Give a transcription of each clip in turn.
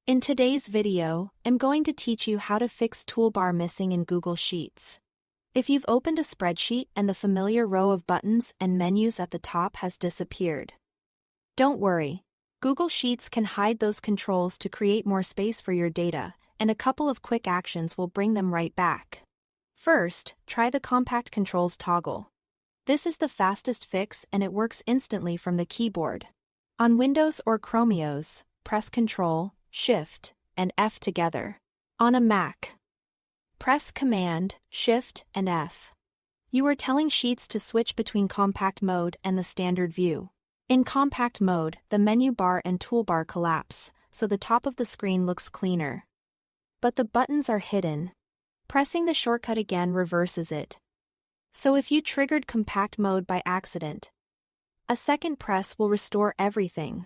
In today's video, I'm going to teach you how to fix toolbar missing in Google Sheets. If you've opened a spreadsheet and the familiar row of buttons and menus at the top has disappeared, don't worry. Google Sheets can hide those controls to create more space for your data, and a couple of quick actions will bring them right back. First, try the Compact Controls toggle. This is the fastest fix and it works instantly from the keyboard. On Windows or Chrome OS, press Ctrl, Shift, and F together. On a Mac, press Command, Shift, and F. You are telling Sheets to switch between compact mode and the standard view. In compact mode, the menu bar and toolbar collapse, so the top of the screen looks cleaner. But the buttons are hidden. Pressing the shortcut again reverses it. So if you triggered compact mode by accident, a second press will restore everything.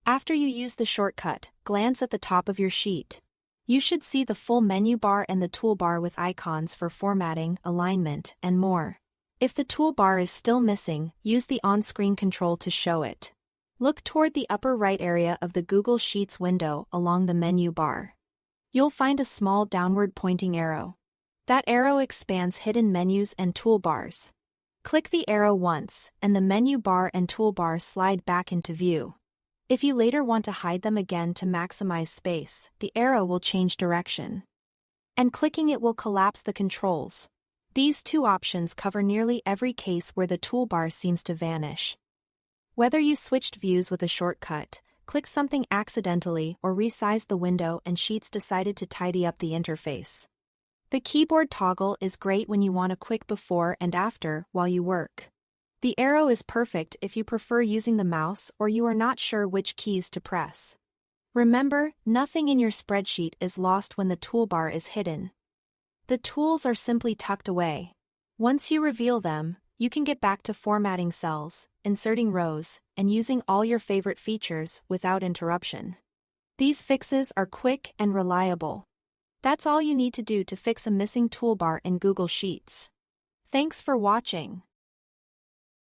After you use the shortcut, glance at the top of your sheet. You should see the full menu bar and the toolbar with icons for formatting, alignment, and more. If the toolbar is still missing, use the on-screen control to show it. Look toward the upper right area of the Google Sheets window along the menu bar. You'll find a small downward pointing arrow. That arrow expands hidden menus and toolbars. Click the arrow once, and the menu bar and toolbar slide back into view. If you later want to hide them again to maximize space, the arrow will change direction. And clicking it will collapse the controls. These two options cover nearly every case where the toolbar seems to vanish. Whether you switched views with a shortcut, clicked something accidentally, or resized the window and Sheets decided to tidy up the interface, the keyboard toggle is great when you want a quick before and after while you work. The arrow is perfect if you prefer using the mouse or you are not sure which keys to press. Remember, nothing in your spreadsheet is lost when the toolbar is hidden. The tools are simply tucked away. Once you reveal them, you can get back to formatting cells, inserting rows, and using all your favorite features without interruption. These fixes are quick and reliable. That's all you need to do to fix a missing toolbar in Google Sheets. Thanks for watching.